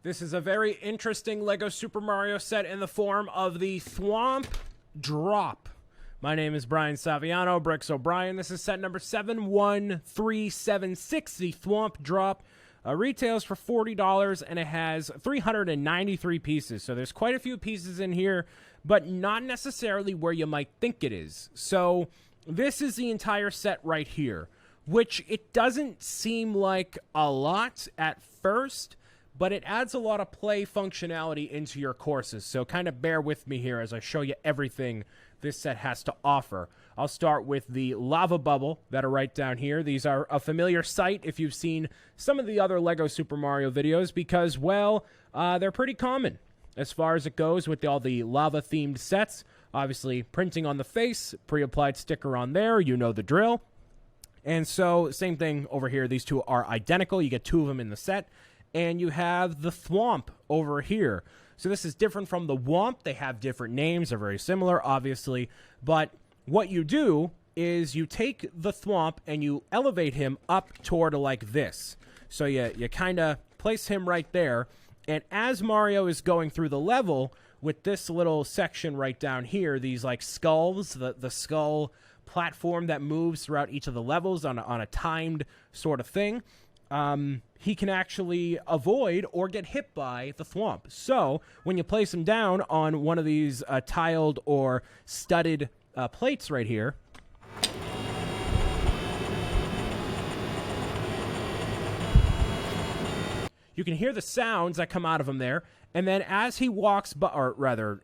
This is a very interesting LEGO Super Mario set in the form of the Thwomp Drop. My name is Brian Saviano, BricksOBrian. This is set number 71376, the Thwomp Drop. Retails for $40, and it has 393 pieces. So there's quite a few pieces in here, but not necessarily where you might think it is. So this is the entire set right here, which it doesn't seem like a lot at first, but it adds a lot of play functionality into your courses. So kind of bear with me here as I show you everything this set has to offer. I'll start with the lava bubble that are right down here. These are a familiar sight if you've seen some of the other LEGO Super Mario videos because, well, they're pretty common as far as it goes with all the lava-themed sets. Obviously, printing on the face, pre-applied sticker on there, you know the drill. And so, same thing over here. These two are identical. You get two of them in the set. And you have the Thwomp over here. So this is different from the Womp. They have different names. They're very similar, obviously. But what you do is you take the Thwomp and you elevate him up toward like this. So you kind of place him right there. And as Mario is going through the level with this little section right down here, these like skulls, the skull platform that moves throughout each of the levels on a timed sort of thing, he can actually avoid or get hit by the Thwomp. So when you place him down on one of these tiled or studded plates right here, you can hear the sounds that come out of him there. And then as he walks by, or rather,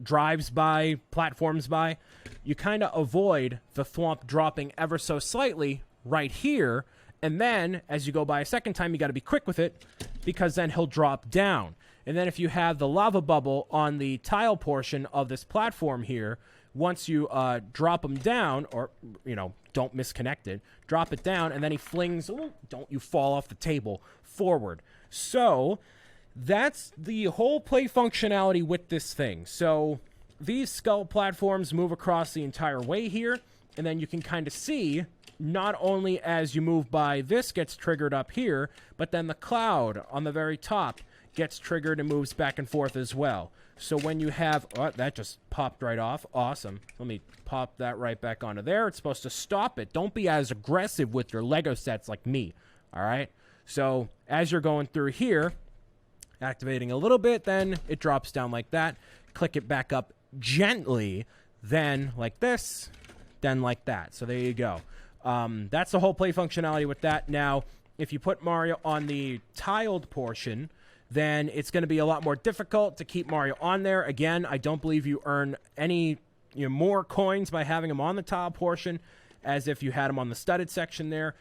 drives by, platforms by, you kind of avoid the Thwomp dropping ever so slightly right here. And then, as you go by a second time, you got to be quick with it because then he'll drop down. And then if you have the lava bubble on the tile portion of this platform here, once you drop him down, or, don't misconnect it, drop it down, and then he flings, don't you fall off the table, forward. So that's the whole play functionality with this thing. So these skull platforms move across the entire way here, and then you can kind of see not only as you move by, this gets triggered up here, but then the cloud on the very top gets triggered and moves back and forth as well. So when you have, oh, that just popped right off. Awesome. Let me pop that right back onto there. It's supposed to stop it. Don't be as aggressive with your LEGO sets like me. All right. So as you're going through here, activating a little bit, then it drops down like that. Click it back up gently, then like this, then like that. So there you go. That's the whole play functionality with that. Now, if you put Mario on the tiled portion, then it's going to be a lot more difficult to keep Mario on there. Again, I don't believe you earn any more coins by having him on the tile portion as if you had him on the studded section there.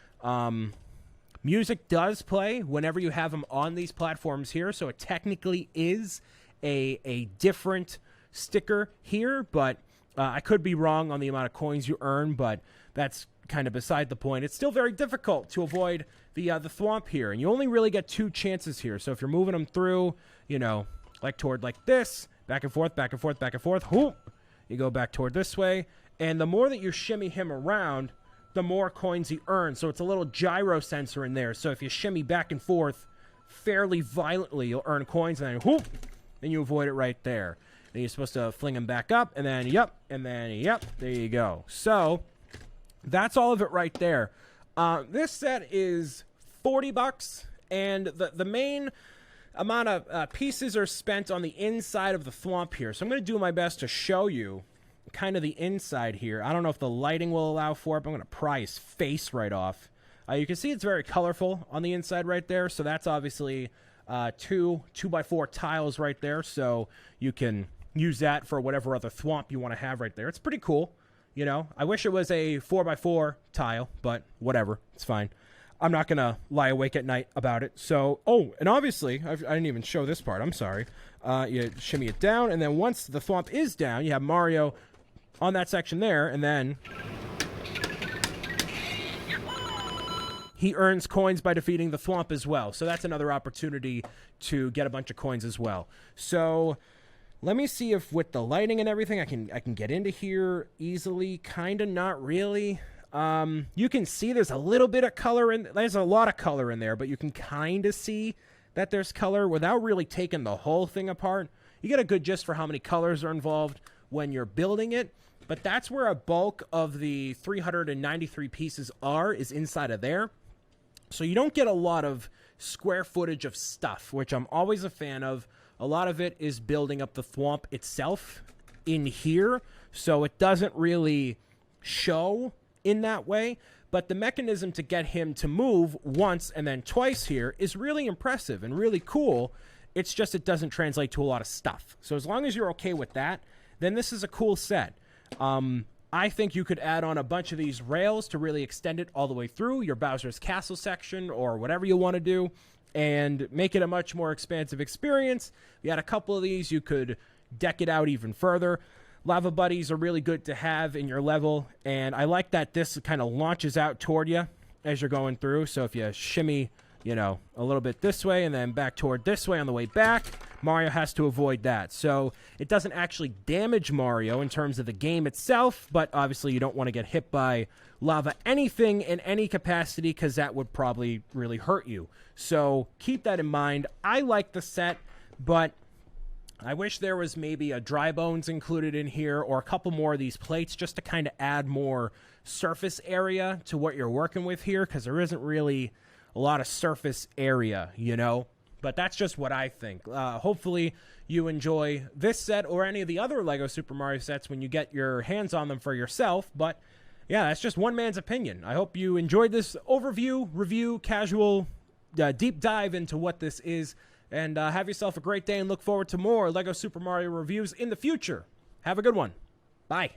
Music does play whenever you have him on these platforms here, so it technically is a different sticker here, but I could be wrong on the amount of coins you earn, but that's kind of beside the point. It's still very difficult to avoid the Thwomp here, and you only really get two chances here. So if you're moving them through, like toward like this, back and forth, back and forth, back and forth, whoop, you go back toward this way, and the more that you shimmy him around, the more coins he earns. So it's a little gyro sensor in there. So if you shimmy back and forth fairly violently, you'll earn coins, and then whoop, then you avoid it right there. Then you're supposed to fling him back up, and then yep, there you go. So that's all of it right there. This set is $40, and the main amount of pieces are spent on the inside of the Thwomp here. So I'm going to do my best to show you kind of the inside here. I don't know if the lighting will allow for it, but I'm going to pry his face right off. You can see it's very colorful on the inside right there. So that's obviously 2x4 tiles right there. So you can use that for whatever other Thwomp you want to have right there. It's pretty cool. I wish it was a 4x4 tile, but whatever. It's fine. I'm not going to lie awake at night about it. So, and obviously, I didn't even show this part. I'm sorry. You shimmy it down, and then once the Thwomp is down, you have Mario on that section there, and then he earns coins by defeating the Thwomp as well. So that's another opportunity to get a bunch of coins as well. So let me see if with the lighting and everything, I can get into here easily. Kind of, not really. You can see there's a little bit of color in. There's a lot of color in there, but you can kind of see that there's color without really taking the whole thing apart. You get a good gist for how many colors are involved when you're building it, but that's where a bulk of the 393 pieces is inside of there. So you don't get a lot of square footage of stuff, which I'm always a fan of. A lot of it is building up the Thwomp itself in here, so it doesn't really show in that way. But the mechanism to get him to move once and then twice here is really impressive and really cool. It's just it doesn't translate to a lot of stuff. So as long as you're okay with that, then this is a cool set. I think you could add on a bunch of these rails to really extend it all the way through your Bowser's Castle section or whatever you want to do and make it a much more expansive experience. If you had a couple of these, you could deck it out even further. Lava buddies are really good to have in your level, and I like that this kind of launches out toward you as you're going through. So if you shimmy, you know, a little bit this way and then back toward this way on the way back, Mario has to avoid that. So it doesn't actually damage Mario in terms of the game itself, but obviously you don't want to get hit by lava anything in any capacity because that would probably really hurt you. So keep that in mind. I like the set, but I wish there was maybe a dry bones included in here or a couple more of these plates just to kind of add more surface area to what you're working with here, because there isn't really a lot of surface area, you know? But that's just what I think. Hopefully you enjoy this set or any of the other LEGO Super Mario sets when you get your hands on them for yourself. But yeah, that's just one man's opinion. I hope you enjoyed this overview, review, casual deep dive into what this is. And have yourself a great day and look forward to more LEGO Super Mario reviews in the future. Have a good one. Bye.